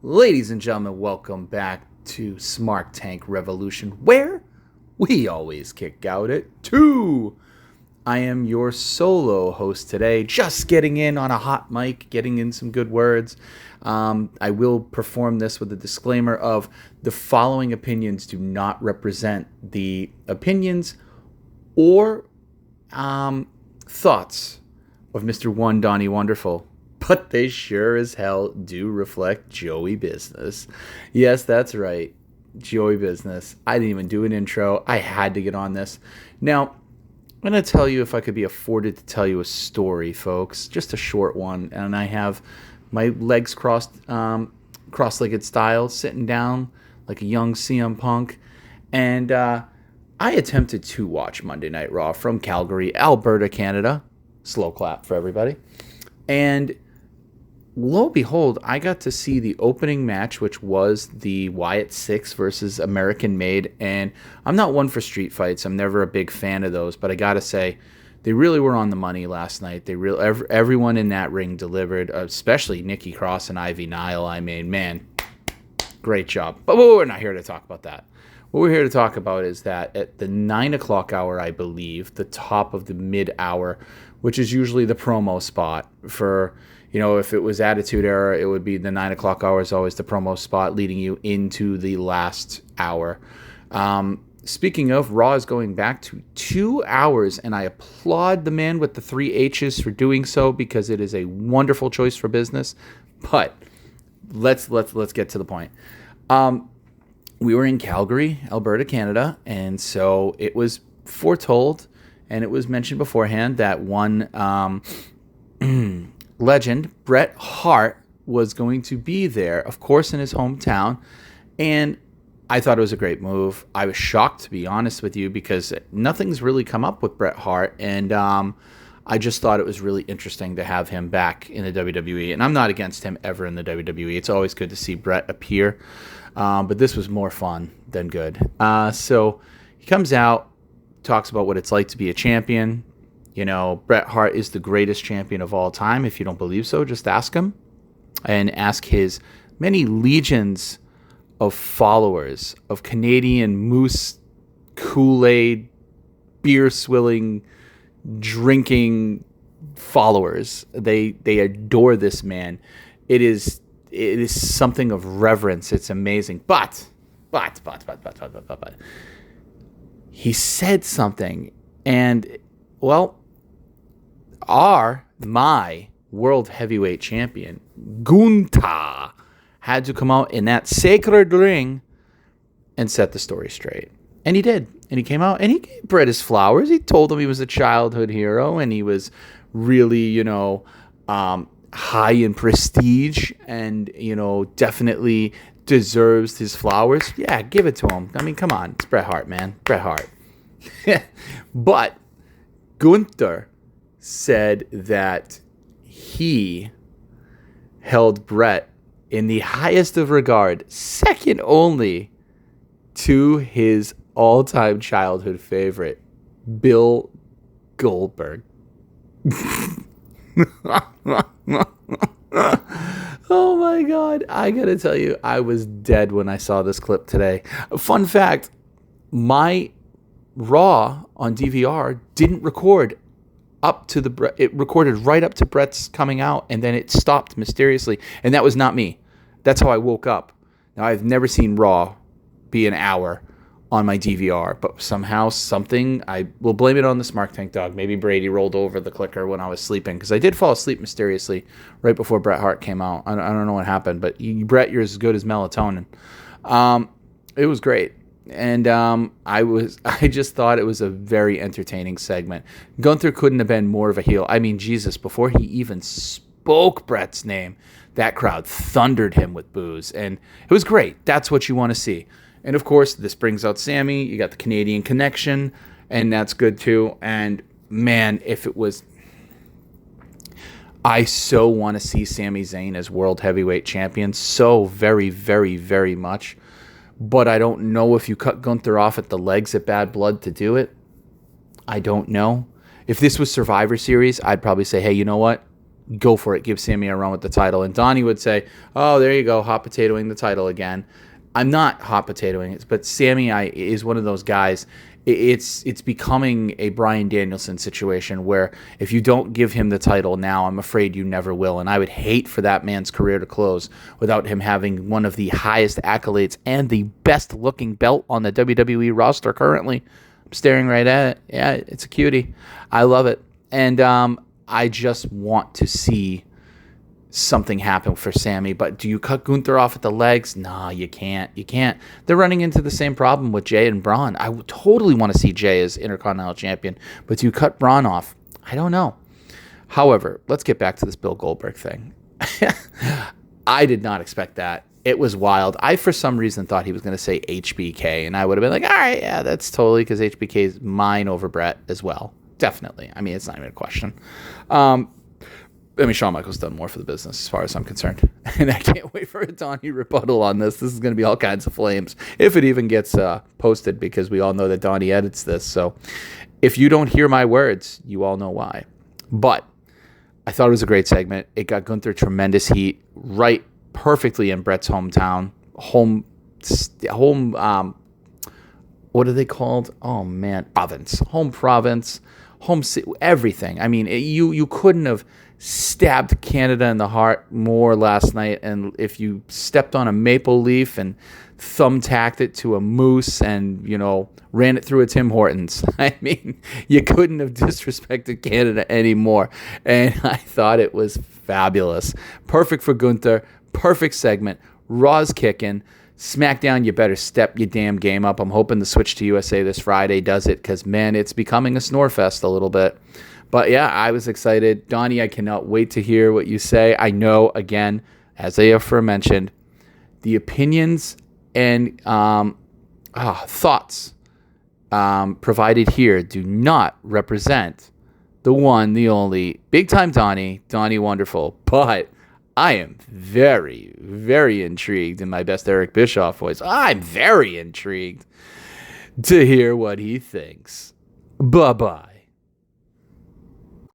Ladies and gentlemen, welcome back to Smart Tank Revolution, where we always kick out at 2. I am your solo host today, just getting in on a hot mic, getting in some good words. I will perform this with a disclaimer of the following opinions do not represent the opinions or thoughts of Mr. One Donnie Wonderful. But they sure as hell do reflect Joey business. Yes, that's right. Joey business. I didn't even do an intro. I had to get on this. Now, I'm going to tell you if I could be afforded to tell you a story, folks. Just a short one. And I have my legs crossed, cross-legged style, sitting down like a young CM Punk. And I attempted to watch Monday Night Raw from Galgary, Alberta, Canada. Slow clap for everybody. And lo and behold, I got to see the opening match, which was the Wyatt 6 versus American Made. And I'm not one for street fights. I'm never a big fan of those. But I got to say, they really were on the money last night. Everyone in that ring delivered, especially Nikki Cross and Ivy Nile. I mean, man, great job. But we're not here to talk about that. What we're here to talk about is that at the 9 o'clock hour, I believe, the top of the mid-hour, which is usually the promo spot for, if it was Attitude Era, it would be the 9 o'clock hour is always the promo spot leading you into the last hour. Speaking of, Raw is going back to 2 hours, and I applaud the man with the 3 H's for doing so because it is a wonderful choice for business. But let's get to the point. We were in Calgary, Alberta, Canada, and so it was foretold and it was mentioned beforehand that one legend, Bret Hart, was going to be there, of course, in his hometown, and I thought it was a great move. I was shocked, to be honest with you, because nothing's really come up with Bret Hart, and I just thought it was really interesting to have him back in the WWE, and I'm not against him ever in the WWE. It's always good to see Bret appear, but this was more fun than good. So he comes out, talks about what it's like to be a champion. Bret Hart is the greatest champion of all time. If you don't believe so, just ask him, and ask his many legions of followers, of Canadian Moose, Kool-Aid, beer-swilling, drinking followers. They adore this man. It is something of reverence. It's amazing. But he said something, and my world heavyweight champion Gunther had to come out in that sacred ring and set the story straight. And he did. And he came out and he gave Bret his flowers. He told him he was a childhood hero and he was really, high in prestige and, definitely deserves his flowers. Yeah, give it to him. I mean, come on. It's Bret Hart, man. Bret Hart. But Gunther said that he held Bret in the highest of regard, second only to his all-time childhood favorite, Bill Goldberg. Oh my God. I gotta tell you, I was dead when I saw this clip today. Fun fact, my Raw on DVR didn't record up to it recorded right up to Bret's coming out, and then it stopped mysteriously, and that was not me. That's how I woke up. Now, I've never seen Raw be an hour on my DVR, but somehow I will blame it on the Smart Tank dog. Maybe Brady rolled over the clicker when I was sleeping, because I did fall asleep mysteriously right before Bret Hart came out. I don't know what happened, but Bret, you're as good as melatonin. It was great. And I just thought it was a very entertaining segment. Gunther couldn't have been more of a heel. I mean, Jesus, before he even spoke Bret's name, that crowd thundered him with boos. And it was great. That's what you want to see. And, of course, this brings out Sammy. You got the Canadian connection, and that's good, too. And, man, if it was... I so want to see Sami Zayn as World Heavyweight Champion so very, very, very much. But I don't know if you cut Gunther off at the legs at Bad Blood to do it. I don't know. If this was Survivor Series, I'd probably say, hey, you know what? go for it. Give Sammy a run with the title. And Donnie would say, oh, there you go, hot potatoing the title again. I'm not hot potatoing it, but Sammy is one of those guys. It's becoming a Bryan Danielson situation where if you don't give him the title now, I'm afraid you never will. And I would hate for that man's career to close without him having one of the highest accolades and the best looking belt on the WWE roster currently. I'm staring right at it. Yeah, it's a cutie. I love it. And I just want to see something happen for Sammy. But do you cut Gunther off at the legs? Nah, you can't. You can't. They're running into the same problem with Jay and Braun. I would totally want to see Jay as Intercontinental Champion, but do you cut Braun off? I don't know. However, let's get back to this Bill Goldberg thing. I did not expect that. It was wild. I, for some reason, thought he was going to say HBK, and I would have been like, all right, yeah, that's totally, because HBK is mine over Brett as well. Definitely. I mean, it's not even a question. Shawn Michaels done more for the business as far as I'm concerned. And I can't wait for a Donnie rebuttal on this. This is going to be all kinds of flames if it even gets posted, because we all know that Donnie edits this. So if you don't hear my words, you all know why. But I thought it was a great segment. It got Gunther tremendous heat right perfectly in Brett's hometown. What are they called? Oh, man. Province. Home province. Home city. Everything. I mean, you couldn't have stabbed Canada in the heart more last night. And if you stepped on a maple leaf and thumbtacked it to a moose and, ran it through a Tim Hortons, I mean, you couldn't have disrespected Canada anymore. And I thought it was fabulous. Perfect for Gunther. Perfect segment. Raw's kicking. SmackDown, you better step your damn game up. I'm hoping the switch to USA this Friday does it, because, man, it's becoming a snore fest a little bit. But, yeah, I was excited. Donnie, I cannot wait to hear what you say. I know, again, as I aforementioned, the opinions and thoughts provided here do not represent the one, the only, big-time Donnie Wonderful. But I am very, very intrigued, in my best Eric Bischoff voice. I'm very intrigued to hear what he thinks. Bye-bye.